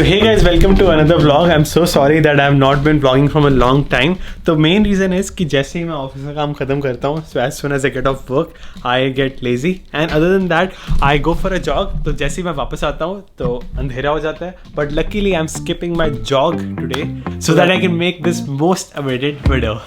So hey guys, welcome to another vlog. I'm so sorry that I have not been vlogging from a long time. The main reason is कि जैसे ही मैं office का काम खत्म करता हूँ, so as soon as I get off work, I get lazy. And other than that, I go for a jog. तो जैसे ही मैं वापस आता हूँ, तो अंधेरा हो जाता है. But luckily, I'm skipping my jog today so that I can make this most awaited video.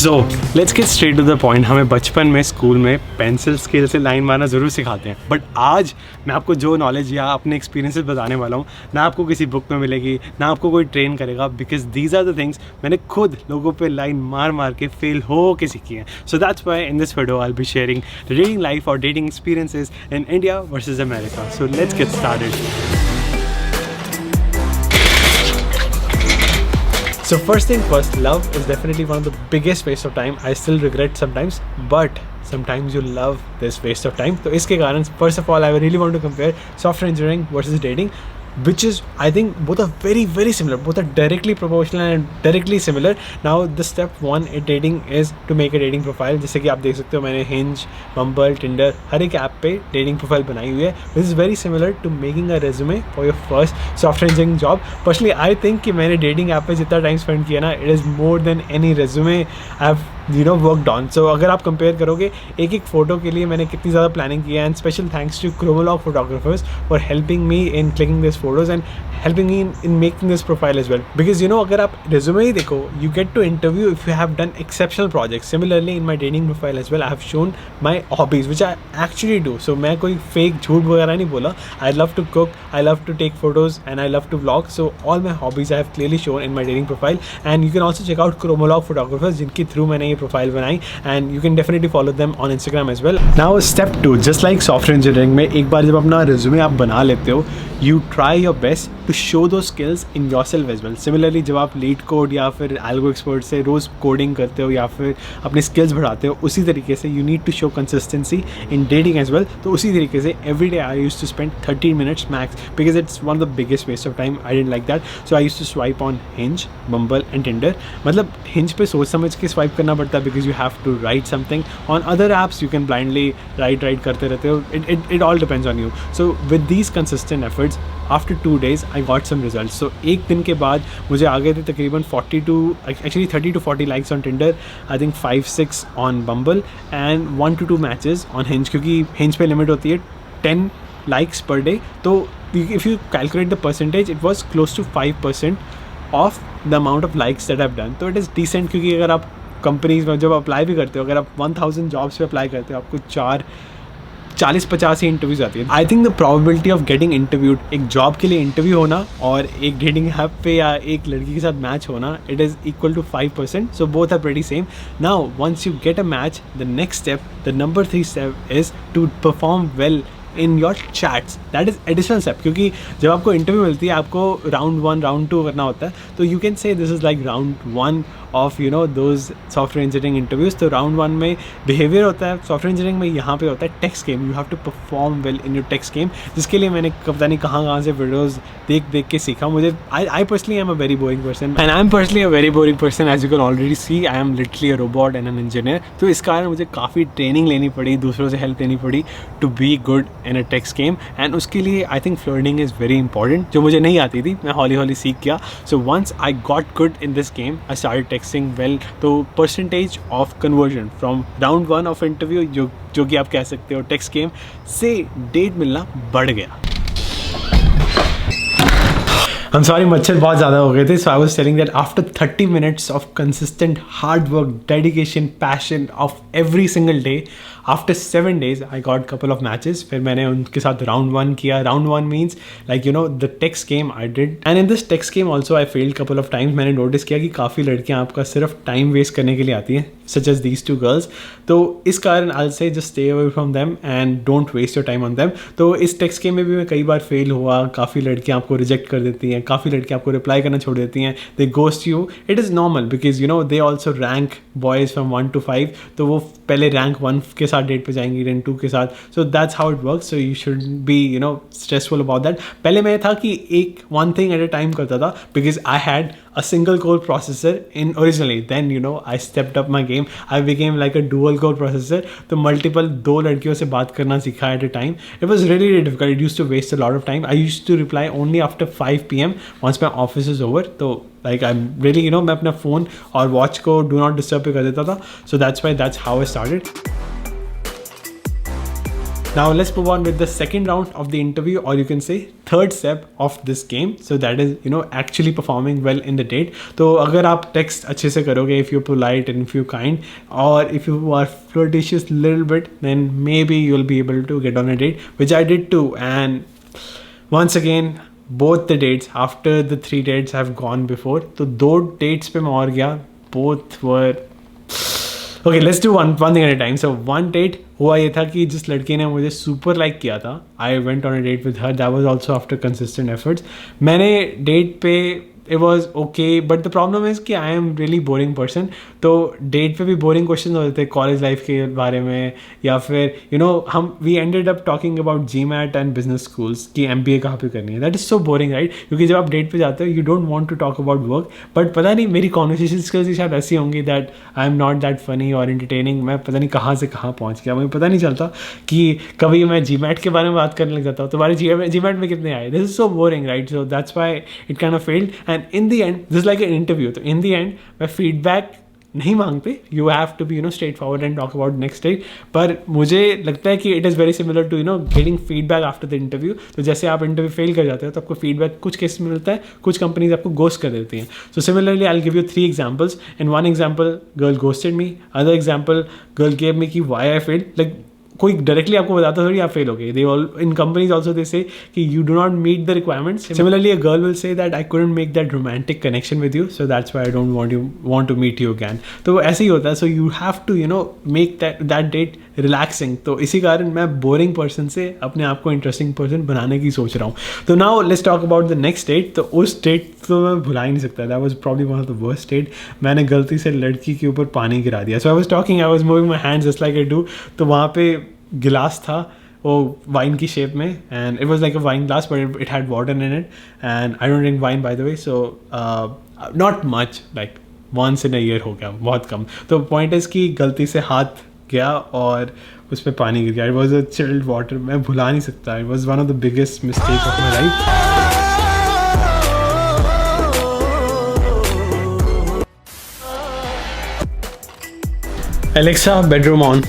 So let's get straight to the point. हमें बचपन में स्कूल में पेंसिल स्केल से लाइन मारना ज़रूर सिखाते हैं, बट आज मैं आपको जो नॉलेज या अपने एक्सपीरियंसेस बताने वाला हूँ ना आपको किसी बुक में मिलेगी ना आपको कोई ट्रेन करेगा, because these are the things मैंने खुद लोगों पे लाइन मार मार के फेल हो के सीखी हैं. So that's why in this video I will be sharing reading life और dating experiences in India versus America. So let's get started. So first thing first, love is definitely one of the biggest waste of time. I still regret sometimes, but sometimes you love this waste of time. तो इसके कारण first of all I really want to compare software engineering versus dating, which is I think both are very similar. Both are directly proportional and directly similar. Now the step one in dating is to make a dating profile. जैसे कि आप देख सकते हो मैंने Hinge, Bumble, Tinder हर एक app पे dating profile बनाई हुई है. This is very similar to making a resume for your first software engineering job. Personally I think कि मैंने dating ऐप पे जितना time spend किया ना, it is more than any resume I've worked on. So अगर आप compare करोगे एक एक फ़ोटो के लिए मैंने कितनी ज़्यादा प्लानिंग की है, and special thanks to Chromologue photographers for helping me in clicking these photos and helping me in making this profile as well. Because अगर आप resume ही देखो, you get to interview if you have done exceptional projects. Similarly in my dating profile as well, I have shown my hobbies which I actually do. So मैं कोई fake झूठ वगैरह नहीं बोला. I love to cook, I love to take photos and I love to vlog. So all my hobbies I have clearly shown in my dating profile, and you can also check out Chromologue photographers जिनके through मैंने profile बनाई, and you can definitely follow them on Instagram as well. Now step 2, just like software engineering में एक बार जब अपना resume आप बना लेते हो, you try your best to show those skills in yourself as well. Similarly जब आप lead code या फिर algo expert से रोज़ coding करते हो या फिर अपने skills बढ़ाते हो, उसी तरीके से you need to show consistency in dating as well. तो उसी तरीके से every day I used to spend 30 minutes max because it's one of the biggest waste of time. I didn't like that, so I used to swipe on Hinge, Bumble and Tinder. मतलब Hinge पे सोच समझ के swipe करना पड़ता है because you have to write something. On other apps you can blindly write करते रहते हो. It all depends on you. So with these consistent efforts, after 2 days I got some results. So एक दिन के बाद मुझे आ गए थे तकरीबन 30 to 40 likes on Tinder, I think 5-6 on Bumble and 1 to 2 matches on Hinge, क्योंकि Hinge पे लिमिट होती है 10 likes per day. तो if you calculate the percentage, it was close to 5% of the amount of likes that I've done. तो it is decent, क्योंकि अगर आप companies में जब अप्लाई भी करते हो, अगर आप 1000 जॉब्स पे अप्लाई करते हो, आपको 40-50 ही इंटरव्यूज आती है. I think the probability of getting interviewed, एक जॉब के लिए इंटरव्यू होना और एक डेटिंग ऐप पे या एक लड़की के साथ मैच होना, it is equal to 5%. So both are pretty same. Now once you get a match, the next step, the number 3 step is to perform well in your chats. That is additional step, क्योंकि जब आपको interview मिलती है आपको round 1 round 2 करना होता है. तो you can say this is like round 1 of those software engineering interviews. तो राउंड 1 में बिहेवियर होता है, सॉफ्टवेयर इंजीनियरिंग में यहाँ पे होता है text game. You have to perform well in your text game, जिसके लिए मैंने पता नहीं कहाँ से वीडियोज़ देख के सीखा. मुझे I personally am a very boring person, and I am personally a very boring person, as you can already see. I am literally a robot and an engineer. तो इस कारण मुझे काफ़ी ट्रेनिंग लेनी पड़ी, दूसरों से हेल्प लेनी पड़ी to be good in a text game. And उसके लिए I think flirting is very important, जो मुझे नहीं आती थी, मैं हौली सीख गया. So once I got good in this game, I started texting well. तो percentage of conversion from round 1 of interview, जो कि आप कह सकते हो टेक्स्ट गेम से डेट मिलना बढ़ गया. I'm sorry, मच्छर बहुत ज़्यादा हो गए थे. So I was telling that after 30 minutes of consistent hard work, dedication, passion of every single day, after 7 days I got couple of matches. फिर मैंने उनके साथ round 1 किया. Round 1 means like the text game I did, and in this text game also I failed couple of times. मैंने notice किया कि काफ़ी लड़कियाँ आपका सिर्फ time waste करने के लिए आती हैं, such as these 2 girls. तो इस कारण I'll say just stay away from them and don't waste your time on them. तो इस text game में भी मैं कई बार fail हुआ. काफ़ी लड़कियाँ आपको reject कर देती हैं, काफ़ी लड़कियाँ आपको reply करना छोड़ देती हैं, they ghost you. It is normal because they also rank boys from 1 to 5, तो वो पहले रैंक 1 के साथ डेट पे जाएंगी, देन 2 के साथ. So that's how it works. So you should be stressful about that. पहले मैं था कि एक one thing at a time करता था, because I had a single core processor in originally. Then I stepped up my game. I became like a dual core processor. तो multiple दो लड़कियों से बात करना सीखा at a time. It was really, really difficult. It used to waste a lot of time. I used to reply only after 5 p.m. once my office is over. तो like I'm really मैं अपना phone और watch को do not disturb पे कर देता था. So that's how I started. Now let's move on with the second round of the interview, or you can say third step of this game. So that is actually performing well in the date. तो अगर आप text अच्छे से करोगे, if you're polite and if you're kind, or if you are flirtatious little bit, then maybe you'll be able to get on a date, which I did too. And once again, both the dates after the 3 dates have gone before. तो 2 dates पे मैं और गया. Both were okay. Let's do one thing at a time. So one date हुआ ये था कि जिस लड़की ने मुझे सुपर लाइक किया था, I went on a date with her. That was also after consistent efforts. मैंने डेट पे it was okay, but the problem is कि I am really boring person. तो डेट पे भी बोरिंग क्वेश्चन होते थे कॉलेज लाइफ के बारे में, या फिर हम we ended up talking about GMAT and business schools की MBA कहाँ पे करनी है. That is so boring, right? क्योंकि जब आप डेट पे जाते हो you don't want to talk about work. But पता नहीं मेरी कॉन्वर्सेशन स्किल्स ही शायद ऐसी होंगी that I am not that funny और एंटरटेनिंग. मैं पता नहीं कहाँ से कहाँ पहुँच गया, मुझे पता नहीं चलता कि कभी मैं GMAT के बारे में बात करने लग जाता हूँ. तुम्हारे GMAT में कितने आए? This is so boring, right? So that's why it kind of failed. And in the end this like an interview. तो इन द एंड मैं फीडबैक नहीं मांगते. You have to be straight forward and talk about next day. पर मुझे लगता है कि it is very similar to getting feedback after the interview. तो जैसे आप इंटरव्यू फेल कर जाते हो तो आपको फीडबैक कुछ केस में मिलता है, कुछ कंपनीज आपको गोस्ट कर देती हैं. So similarly I will give you 3 examples. In one example girl ghosted me, other example girl gave me कि वाई आई फेल्ड. लाइक कोई डायरेक्टली आपको बताता थोड़ी आप फेल हो गए. They all in companies also they say कि you do not meet the requirements. Similarly a girl will say that I couldn't make that romantic connection with you, so that's why I don't want to meet you again. तो ऐसे ही होता है. So you have to make that date relaxing. तो इसी कारण मैं boring person से अपने आप को इंटरेस्टिंग पर्सन बनाने की सोच रहा हूँ. तो now let's talk about the next date. तो उस डेट तो मैं भुला ही नहीं सकता. That was probably one of the worst date. मैंने गलती से लड़की के ऊपर पानी गिरा दिया. So I was talking, I was moving my hands just like I do. तो वहाँ पे गिलास था वो वाइन की शेप में, and it was like a wine glass but it had water in it. And I don't drink wine by the way, so not much, like once in a year हो गया, बहुत कम. तो point is कि गलती से हाथ गया और उस पर पानी गिर गया. It was a chilled water. मैं भुला नहीं सकता. It was one of the biggest mistake of my life. Alexa, bedroom on.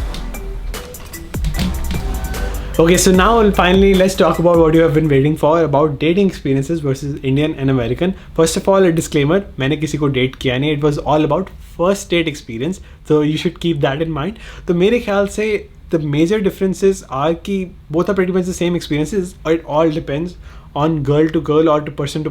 Okay, so now finally let's talk about what you have been waiting for, about dating experiences versus Indian and American. First of all, a disclaimer, मैंने किसी को date किया नहीं. It was all about first date experience, so you should keep that in mind. तो मेरे ख्याल से the major differences are कि both are pretty much the same experiences. It all depends on girl to girl or to person,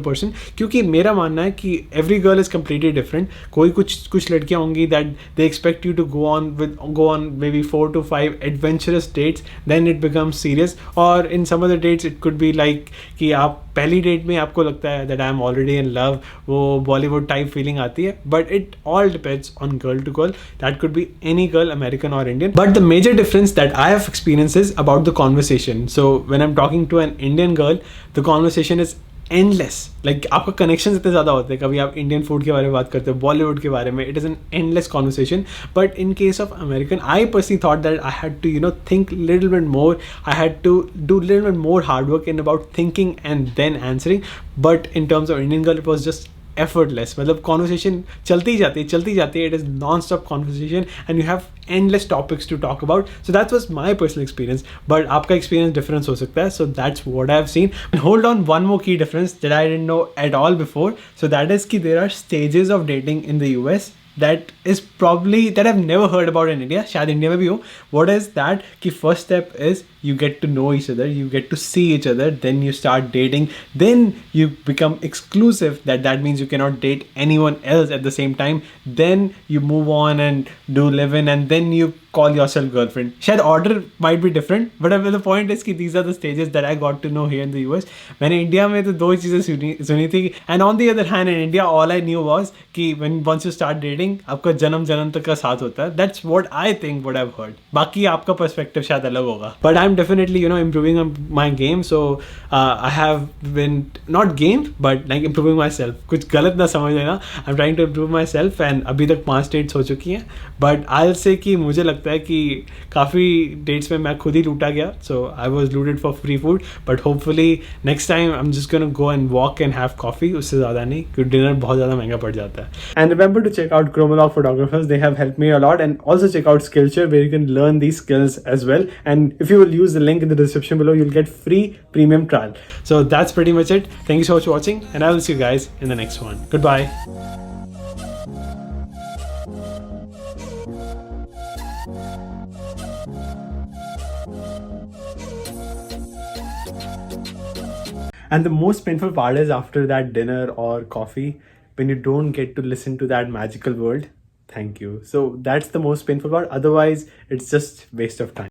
क्योंकि मेरा मानना है कि every girl is completely different. कोई कुछ लड़कियाँ होंगी that they expect you to go on maybe 4 to 5 adventurous dates, then it becomes serious. Or in some other dates it could be like कि आप पहली डेट में आपको लगता है that I am already in love, वो Bollywood type feeling आती है. But it all depends on girl to girl. That could be any girl, American or Indian. But the major difference that I have experienced is about the conversation. So when I'm talking to an Indian girl, the conversation is endless. Like आपका connection इतने ज़्यादा होते हैं. कभी आप Indian food के बारे में बात करते हो, बॉलीवुड के बारे में. It is an endless conversation. But in case of American, I personally thought that I had to think little bit more. I had to do little bit more hard work in about thinking and then answering. But in terms of Indian girl, it was just effortless. मतलब conversation चलती जाती है. It is non-stop conversation and you have endless topics to talk about. So that was my personal experience. But आपका experience difference हो सकता है. So that's what I've seen. And hold on, one more key difference that I didn't know at all before. So that is कि there are stages of dating in the US. That is probably that I've never heard about in India. शायद India में भी हो. What is that? कि first step is you get to know each other, you get to see each other, then you start dating, then you become exclusive. That means you cannot date anyone else at the same time. Then you move on and do live-in, and then you call yourself girlfriend. शायद order might be different, but the point is कि these are the stages that I got to know here in the US. मैंने India में तो दो चीज़ें सुनी थी, and on the other hand in India all I knew was कि when once you start dating आपका जन्म तक का साथ होता है. That's what I think, what I've heard. बाकी आपका perspective शायद अलग होगा. But I'm definitely improving on my game. So I have been not gamed but like improving myself. कुछ गलत ना समझ लेना. I'm trying to improve myself and अभी तक 5 dates हो चुकी हैं. But I'll say कि मुझे लगता है कि काफ़ी dates में मैं खुद ही लूटा गया. So I was looted for free food. But hopefully next time I'm just gonna go and walk and have coffee. उससे ज़्यादा नहीं, क्योंकि dinner बहुत ज़्यादा महंगा पड़ जाता है. And remember to check out Chromolog Photographers. They have helped me a lot. And also check out Skillshare where you can learn these skills as well. And if you will use the link in the description below, you'll get free premium trial. So that's pretty much it. Thank you so much for watching, and I will see you guys in the next one. Goodbye. And the most painful part is after that dinner or coffee, when you don't get to listen to that magical word, thank you. So that's the most painful part. Otherwise, it's just waste of time.